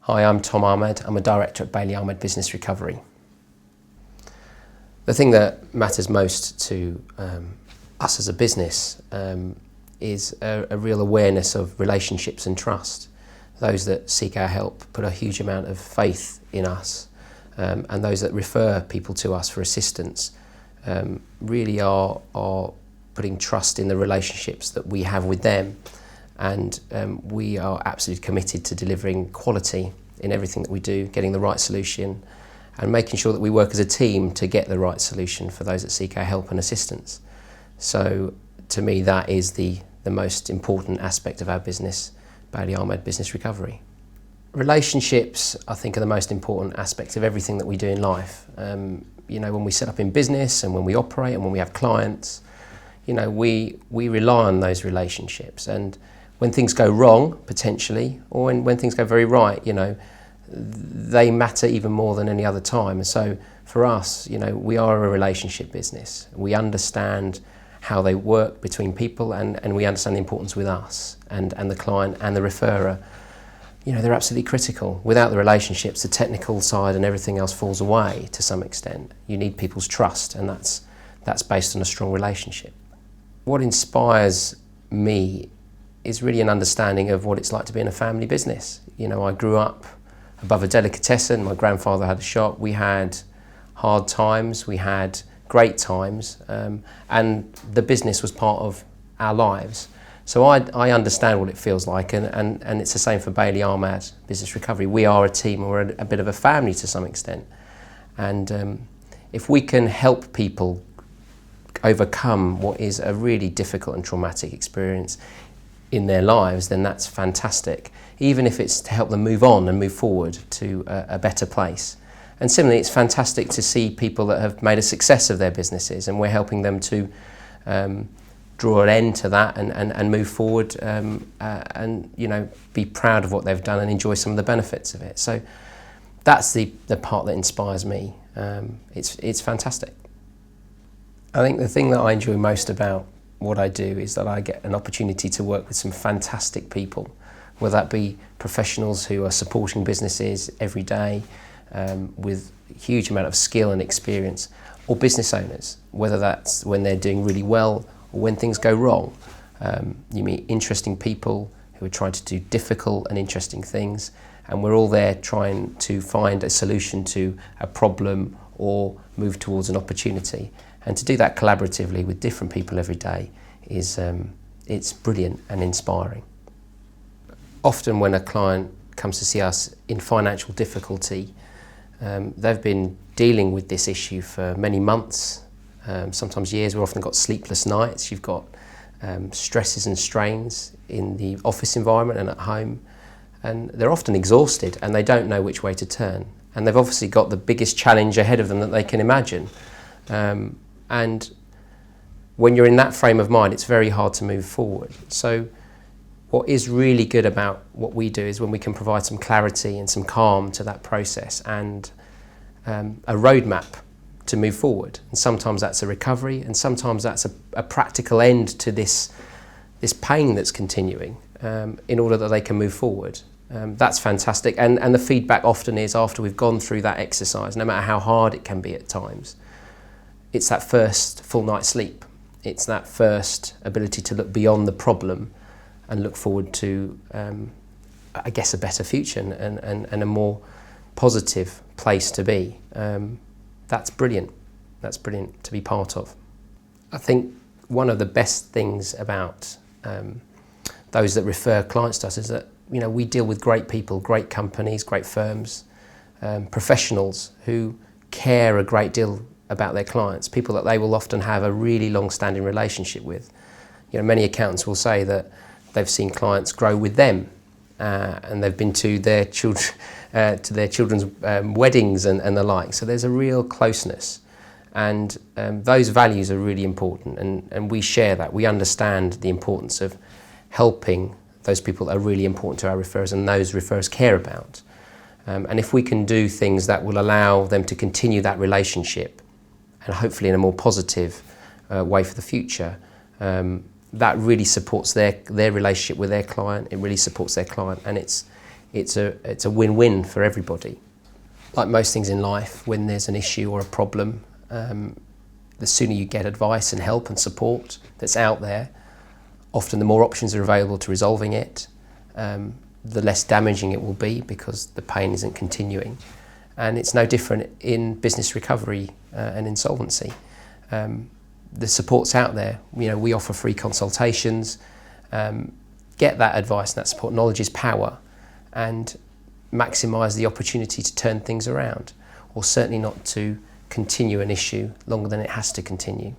Hi, I'm Tom Ahmad. I'm a director at Bailey Ahmad Business Recovery. The thing that matters most to us as a business is a real awareness of relationships and trust. Those that seek our help put a huge amount of faith in us, and those that refer people to us for assistance really are putting trust in the relationships that we have with them. And we are absolutely committed to delivering quality in everything that we do, getting the right solution and making sure that we work as a team to get the right solution for those that seek our help and assistance. So to me, that is the most important aspect of our business, Bailey Ahmad Business Recovery. Relationships, I think, are the most important aspect of everything that we do in life. When we set up in business and when we operate and when we have clients, we rely on those relationships. And when things go wrong, potentially, or when things go very right, they matter even more than any other time. And so for us, we are a relationship business. We understand how they work between people, and we understand the importance with us and the client and the referrer. They're absolutely critical. Without the relationships, the technical side and everything else falls away to some extent. You need people's trust, and that's based on a strong relationship. What inspires me is really an understanding of what it's like to be in a family business. I grew up above a delicatessen. My grandfather had a shop. We had hard times, we had great times, and the business was part of our lives. So I understand what it feels like, and it's the same for Bailey Ahmad Business Recovery. We are a team, we're a bit of a family to some extent. And if we can help people overcome what is a really difficult and traumatic experience in their lives, then that's fantastic, even if it's to help them move on and move forward to a better place. And similarly, it's fantastic to see people that have made a success of their businesses, and we're helping them to draw an end to that and move forward and be proud of what they've done and enjoy some of the benefits of it. So that's the part that inspires me. It's fantastic. I think the thing that I enjoy most about what I do is that I get an opportunity to work with some fantastic people, whether that be professionals who are supporting businesses every day with a huge amount of skill and experience, or business owners, whether that's when they're doing really well or when things go wrong. You meet interesting people who are trying to do difficult and interesting things, and we're all there trying to find a solution to a problem or move towards an opportunity. And to do that collaboratively with different people every day is it's brilliant and inspiring. Often when a client comes to see us in financial difficulty, they've been dealing with this issue for many months, sometimes years. We've often got sleepless nights. You've got stresses and strains in the office environment and at home, and they're often exhausted and they don't know which way to turn. And they've obviously got the biggest challenge ahead of them that they can imagine. And when you're in that frame of mind, it's very hard to move forward. So what is really good about what we do is when we can provide some clarity and some calm to that process and a roadmap to move forward. And sometimes that's a recovery, and sometimes that's a practical end to this pain that's continuing in order that they can move forward. That's fantastic. And the feedback often is, after we've gone through that exercise, no matter how hard it can be at times, it's that first full night's sleep. It's that first ability to look beyond the problem and look forward to, a better future and a more positive place to be. That's brilliant. That's brilliant to be part of. I think one of the best things about those that refer clients to us is that we deal with great people, great companies, great firms, professionals who care a great deal about their clients, people that they will often have a really long-standing relationship with. Many accountants will say that they've seen clients grow with them, and they've been to their children's weddings and the like. So there's a real closeness, and those values are really important, and we share that. We understand the importance of helping those people that are really important to our referrers and those referrers care about. And if we can do things that will allow them to continue that relationship, and hopefully in a more positive way for the future, that really supports their relationship with their client. It really supports their client, and it's it's a win-win for everybody. Like most things in life, when there's an issue or a problem, the sooner you get advice and help and support that's out there, often the more options are available to resolving it, the less damaging it will be because the pain isn't continuing. And it's no different in business recovery and insolvency. The support's out there. We offer free consultations. Get that advice and that support. Knowledge is power, and maximise the opportunity to turn things around, or certainly not to continue an issue longer than it has to continue.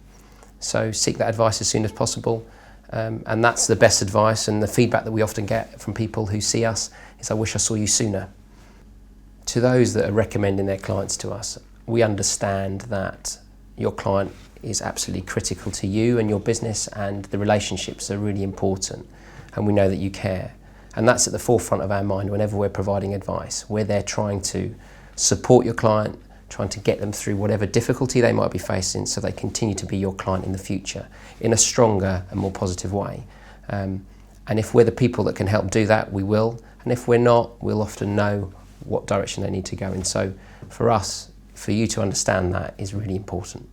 So seek that advice as soon as possible, and that's the best advice. And the feedback that we often get from people who see us is, "I wish I saw you sooner." To those that are recommending their clients to us, we understand that your client is absolutely critical to you and your business, and the relationships are really important, and we know that you care. And that's at the forefront of our mind whenever we're providing advice. We're there trying to support your client, trying to get them through whatever difficulty they might be facing so they continue to be your client in the future in a stronger and more positive way. And if we're the people that can help do that, we will. And if we're not, we'll often know what direction they need to go in. So for us, for you to understand that is really important.